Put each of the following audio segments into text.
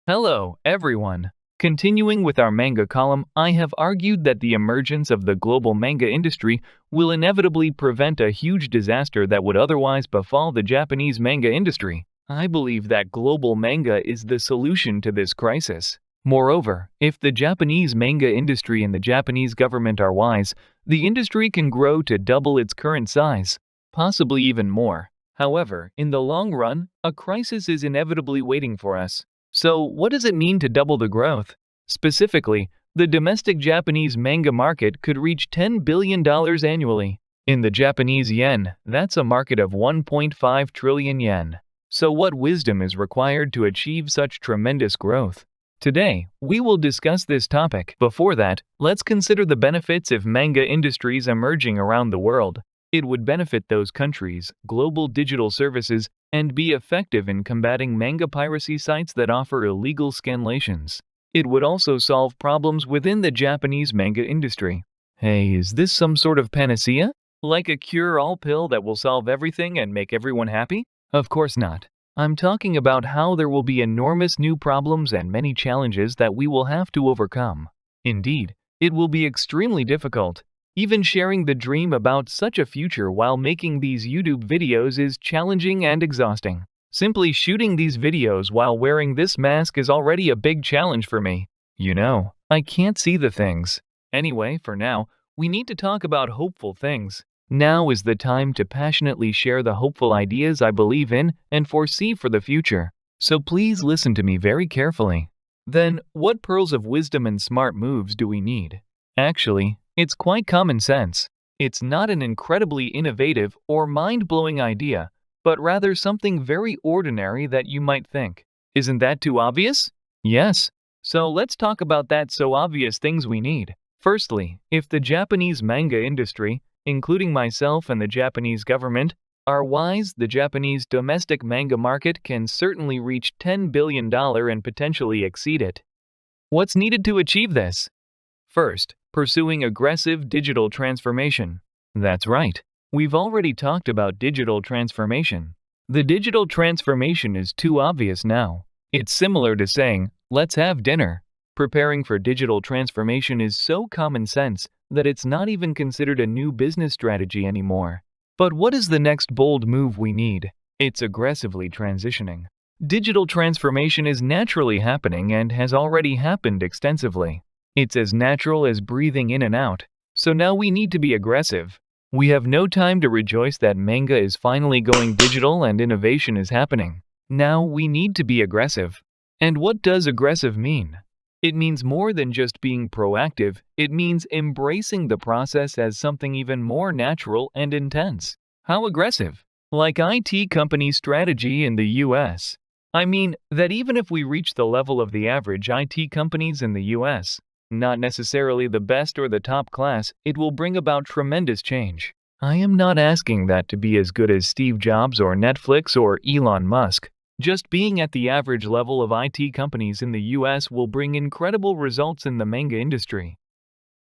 Hello, everyone. Continuing with our manga column, I have argued that the emergence of the global manga industry will inevitably prevent a huge disaster that would otherwise befall the Japanese manga industry. I believe that global manga is the solution to this crisis. Moreover, if the Japanese manga industry and the Japanese government are wise, the industry can grow to double its current size, possibly even more. However, in the long run, a crisis is inevitably waiting for us. So, what does it mean to double the growth? Specifically, the domestic Japanese manga market could reach $10 billion annually. In the Japanese yen, that's a market of 1.5 trillion yen. So what wisdom is required to achieve such tremendous growth? Today, we will discuss this topic. Before that, let's consider the benefits of manga industries emerging around the world. It would benefit those countries, global digital services, and be effective in combating manga piracy sites that offer illegal scanlations. It would also solve problems within the Japanese manga industry. Hey, is this some sort of panacea? Like a cure-all pill that will solve everything and make everyone happy? Of course not. I'm talking about how there will be enormous new problems and many challenges that we will have to overcome. Indeed, it will be extremely difficult. Even sharing the dream about such a future while making these YouTube videos is challenging and exhausting. Simply shooting these videos while wearing this mask is already a big challenge for me. You know, I can't see the things. Anyway, for now, we need to talk about hopeful things. Now is the time to passionately share the hopeful ideas I believe in and foresee for the future. So please listen to me very carefully. Then, what pearls of wisdom and smart moves do we need? Actually, it's quite common sense. It's not an incredibly innovative or mind-blowing idea, but rather something very ordinary that you might think. Isn't that too obvious? Yes. So let's talk about that so obvious things we need. Firstly, if the Japanese manga industry, including myself and the Japanese government, are wise, the Japanese domestic manga market can certainly reach $10 billion and potentially exceed it. What's needed to achieve this? First, pursuing aggressive digital transformation. That's right. We've already talked about digital transformation. The digital transformation is too obvious now. It's similar to saying, let's have dinner. Preparing for digital transformation is so common sense that it's not even considered a new business strategy anymore. But what is the next bold move we need? It's aggressively transitioning. Digital transformation is naturally happening and has already happened extensively. It's as natural as breathing in and out, so now we need to be aggressive. We have no time to rejoice that manga is finally going digital and innovation is happening. Now we need to be aggressive. And what does aggressive mean? It means more than just being proactive, it means embracing the process as something even more natural and intense. How aggressive? Like IT company strategy in the US. I mean that even if we reach the level of the average IT companies in the US, not necessarily the best or the top class, it will bring about tremendous change. I am not asking that to be as good as Steve Jobs or Netflix or Elon Musk. Just being at the average level of IT companies in the US will bring incredible results in the manga industry.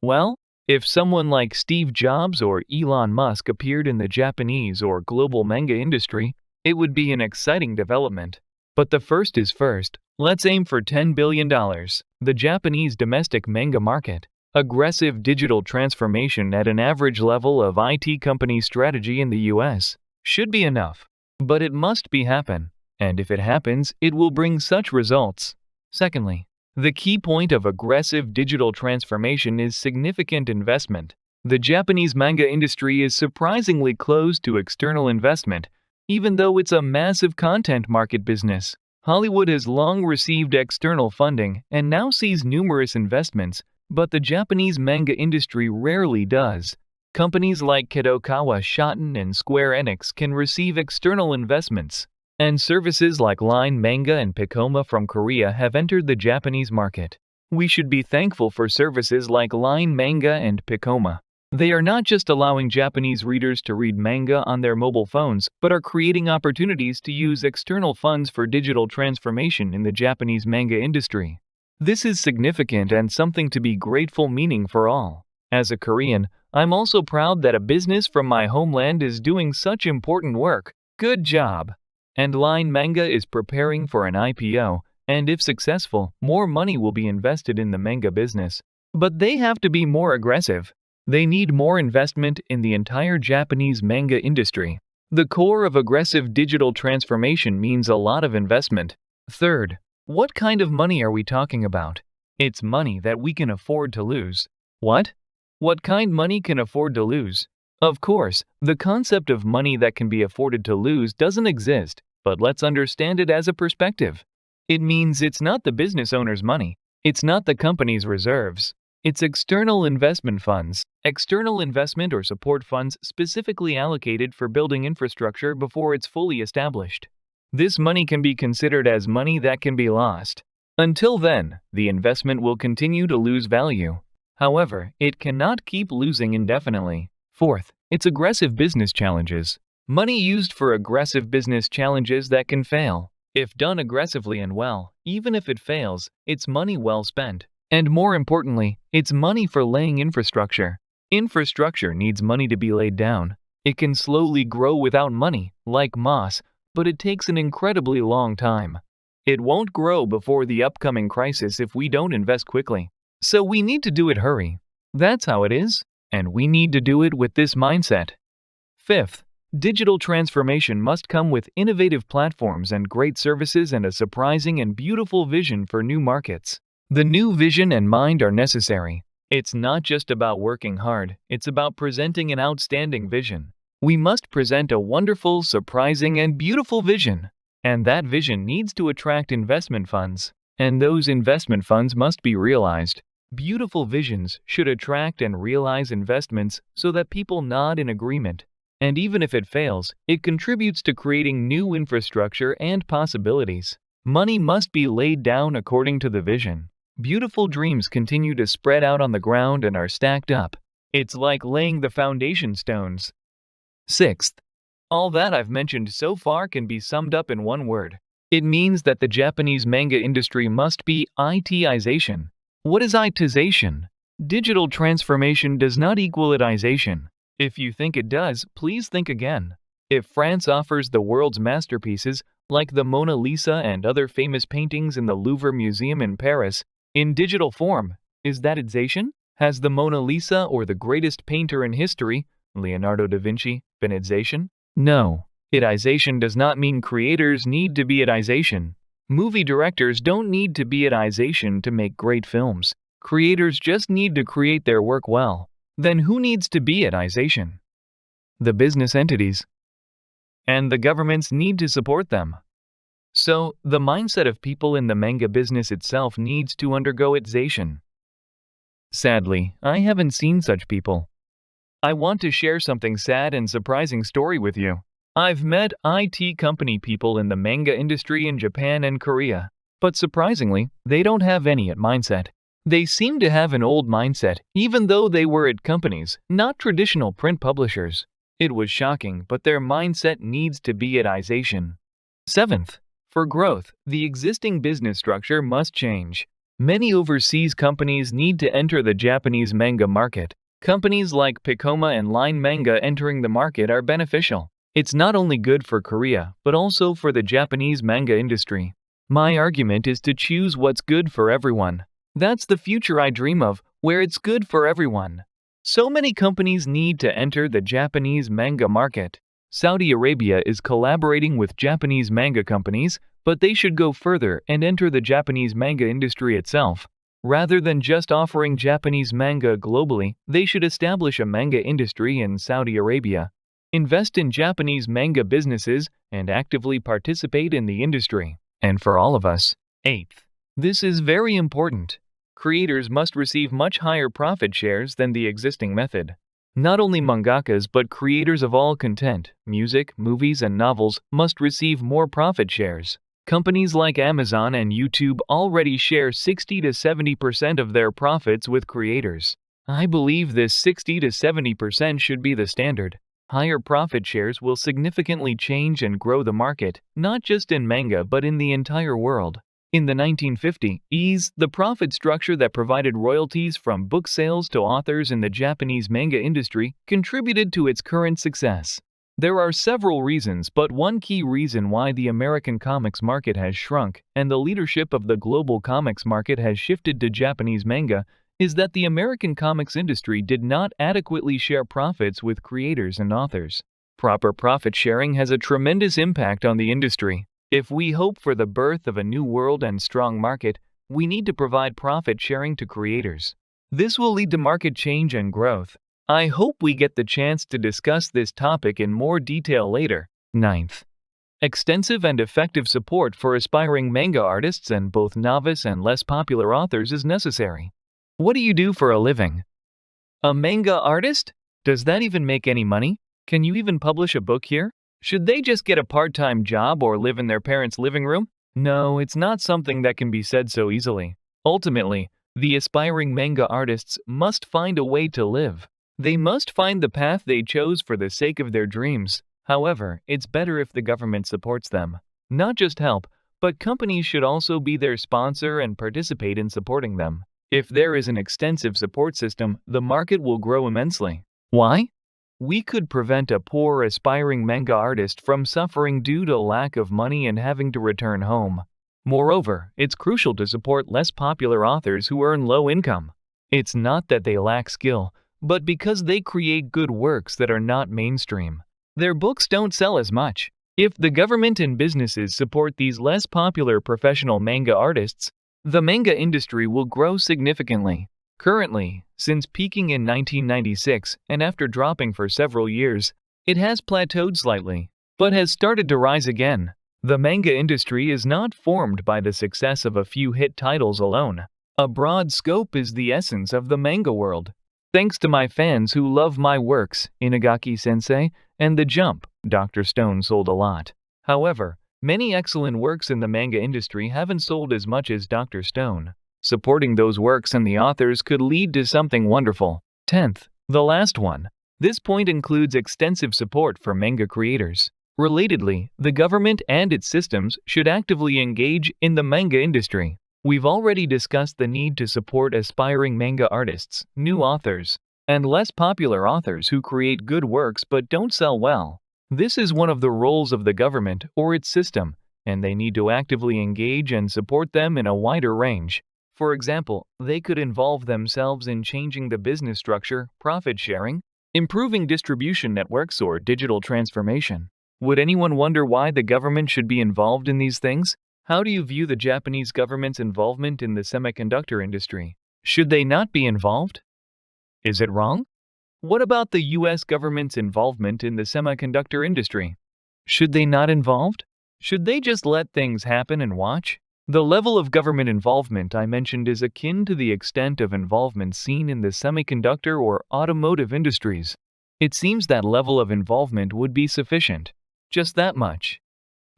Well, if someone like Steve Jobs or Elon Musk appeared in the Japanese or global manga industry, it would be an exciting development. But the first is first. Let's aim for $10 billion. The Japanese domestic manga market. Aggressive digital transformation at an average level of IT company strategy in the US should be enough. But it must happen. And if it happens, it will bring such results. Secondly, the key point of aggressive digital transformation is significant investment. The Japanese manga industry is surprisingly closed to external investment, even though it's a massive content market business. Hollywood has long received external funding and now sees numerous investments, but the Japanese manga industry rarely does. Companies like Kadokawa Shoten and Square Enix can receive external investments, and services like Line Manga and Piccoma from Korea have entered the Japanese market. We should be thankful for services like Line Manga and Piccoma. They are not just allowing Japanese readers to read manga on their mobile phones, but are creating opportunities to use external funds for digital transformation in the Japanese manga industry. This is significant and something to be grateful meaning for all. As a Korean, I'm also proud that a business from my homeland is doing such important work. Good job! And Line Manga is preparing for an IPO, and if successful, more money will be invested in the manga business. But they have to be more aggressive. They need more investment in the entire Japanese manga industry. The core of aggressive digital transformation means a lot of investment. Third, what kind of money are we talking about? It's money that we can afford to lose. What? What kind money can afford to lose? Of course, the concept of money that can be afforded to lose doesn't exist, but let's understand it as a perspective. It means it's not the business owner's money. It's not the company's reserves. It's external investment funds, external investment or support funds specifically allocated for building infrastructure before it's fully established. This money can be considered as money that can be lost. Until then, the investment will continue to lose value. However, it cannot keep losing indefinitely. Fourth, it's aggressive business challenges. Money used for aggressive business challenges that can fail. If done aggressively and well, even if it fails, it's money well spent. And more importantly, it's money for laying infrastructure. Infrastructure needs money to be laid down. It can slowly grow without money, like moss, but it takes an incredibly long time. It won't grow before the upcoming crisis if we don't invest quickly. So we need to do it hurry. That's how it is, and we need to do it with this mindset. Fifth, digital transformation must come with innovative platforms and great services and a surprising and beautiful vision for new markets. The new vision and mind are necessary. It's not just about working hard, it's about presenting an outstanding vision. We must present a wonderful, surprising, and beautiful vision. And that vision needs to attract investment funds. And those investment funds must be realized. Beautiful visions should attract and realize investments so that people nod in agreement. And even if it fails, it contributes to creating new infrastructure and possibilities. Money must be laid down according to the vision. Beautiful dreams continue to spread out on the ground and are stacked up. It's like laying the foundation stones. Sixth, all that I've mentioned so far can be summed up in one word. It means that the Japanese manga industry must be IT-ization. What is IT-ization? Digital transformation does not equal IT-ization. If you think it does, please think again. If France offers the world's masterpieces, like the Mona Lisa and other famous paintings in the Louvre Museum in Paris, in digital form, is that IT-ization? Has the Mona Lisa or the greatest painter in history, Leonardo da Vinci, been IT-ization? No. IT-ization does not mean creators need to be IT-ization. Movie directors don't need to be IT-ization to make great films. Creators just need to create their work well. Then who needs to be IT-ization? The business entities. And the governments need to support them. So, the mindset of people in the manga business itself needs to undergo IT-ization. Sadly, I haven't seen such people. I want to share something sad and surprising story with you. I've met IT company people in the manga industry in Japan and Korea, but surprisingly, they don't have any IT mindset. They seem to have an old mindset, even though they were at companies, not traditional print publishers. It was shocking, but their mindset needs to be IT-ization. Seventh, for growth, the existing business structure must change. Many overseas companies need to enter the Japanese manga market. Companies like Piccoma and Line Manga entering the market are beneficial. It's not only good for Korea, but also for the Japanese manga industry. My argument is to choose what's good for everyone. That's the future I dream of, where it's good for everyone. So many companies need to enter the Japanese manga market. Saudi Arabia is collaborating with Japanese manga companies, but they should go further and enter the Japanese manga industry itself. Rather than just offering Japanese manga globally, they should establish a manga industry in Saudi Arabia. Invest in Japanese manga businesses and actively participate in the industry. And for all of us. Eighth, this is very important. Creators must receive much higher profit shares than the existing method. Not only mangakas but creators of all content, music, movies, and novels must receive more profit shares. Companies like Amazon and YouTube already share 60 to 70% of their profits with creators. I believe this 60 to 70% should be the standard. Higher profit shares will significantly change and grow the market, not just in manga but in the entire world. In the 1950s, the profit structure that provided royalties from book sales to authors in the Japanese manga industry contributed to its current success. There are several reasons, but one key reason why the American comics market has shrunk and the leadership of the global comics market has shifted to Japanese manga is that the American comics industry did not adequately share profits with creators and authors. Proper profit sharing has a tremendous impact on the industry. If we hope for the birth of a new world and strong market, we need to provide profit sharing to creators. This will lead to market change and growth. I hope we get the chance to discuss this topic in more detail later. Ninth, extensive and effective support for aspiring manga artists and both novice and less popular authors is necessary. What do you do for a living? A manga artist? Does that even make any money? Can you even publish a book here? Should they just get a part-time job or live in their parents' living room? No, it's not something that can be said so easily. Ultimately, the aspiring manga artists must find a way to live. They must find the path they chose for the sake of their dreams. However, it's better if the government supports them. Not just help, but companies should also be their sponsor and participate in supporting them. If there is an extensive support system, the market will grow immensely. Why? We could prevent a poor aspiring manga artist from suffering due to lack of money and having to return home. Moreover, it's crucial to support less popular authors who earn low income. It's not that they lack skill, but because they create good works that are not mainstream. Their books don't sell as much. If the government and businesses support these less popular professional manga artists, the manga industry will grow significantly. Currently, since peaking in 1996 and after dropping for several years, it has plateaued slightly, but has started to rise again. The manga industry is not formed by the success of a few hit titles alone. A broad scope is the essence of the manga world. Thanks to my fans who love my works, Inagaki-sensei, and The Jump, Dr. Stone sold a lot. However, many excellent works in the manga industry haven't sold as much as Dr. Stone. Supporting those works and the authors could lead to something wonderful. 10th, the last one. This point includes extensive support for manga creators. Relatedly, the government and its systems should actively engage in the manga industry. We've already discussed the need to support aspiring manga artists, new authors, and less popular authors who create good works but don't sell well. This is one of the roles of the government or its system, and they need to actively engage and support them in a wider range. For example, they could involve themselves in changing the business structure, profit sharing, improving distribution networks, or digital transformation. Would anyone wonder why the government should be involved in these things? How do you view the Japanese government's involvement in the semiconductor industry? Should they not be involved? Is it wrong? What about the US government's involvement in the semiconductor industry? Should they not involved? Should they just let things happen and watch? The level of government involvement I mentioned is akin to the extent of involvement seen in the semiconductor or automotive industries. It seems that level of involvement would be sufficient. Just that much.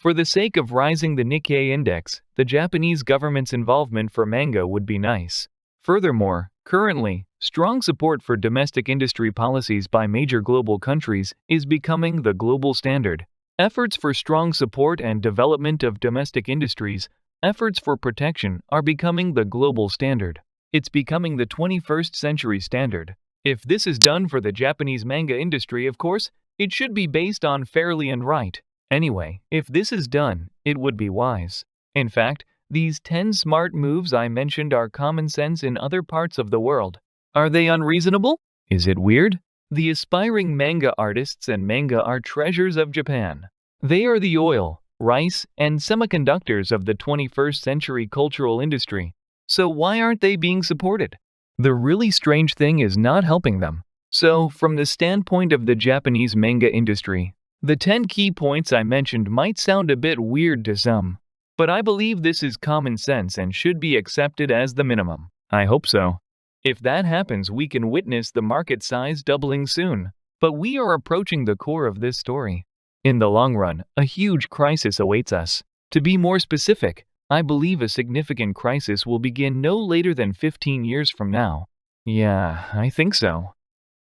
For the sake of rising the Nikkei index, the Japanese government's involvement for manga would be nice. Furthermore, currently, strong support for domestic industry policies by major global countries is becoming the global standard. Efforts for strong support and development of domestic industries, efforts for protection are becoming the global standard. It's becoming the 21st century standard. If this is done for the Japanese manga industry, of course, it should be based on fairly and right. Anyway, if this is done, it would be wise. In fact, these 10 smart moves I mentioned are common sense in other parts of the world. Are they unreasonable? Is it weird? The aspiring manga artists and manga are treasures of Japan. They are the oil, rice, and semiconductors of the 21st century cultural industry. So why aren't they being supported? The really strange thing is not helping them. So, from the standpoint of the Japanese manga industry, the 10 key points I mentioned might sound a bit weird to some, but I believe this is common sense and should be accepted as the minimum. I hope so. If that happens, we can witness the market size doubling soon. But we are approaching the core of this story. In the long run, a huge crisis awaits us. To be more specific, I believe a significant crisis will begin no later than 15 years from now. Yeah, I think so.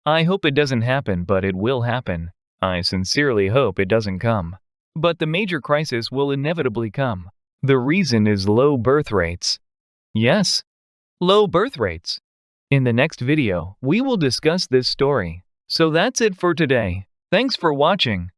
I hope it doesn't happen, but it will happen. I sincerely hope it doesn't come. But the major crisis will inevitably come. The reason is low birth rates. Yes, low birth rates. In the next video, we will discuss this story. So that's it for today. Thanks for watching.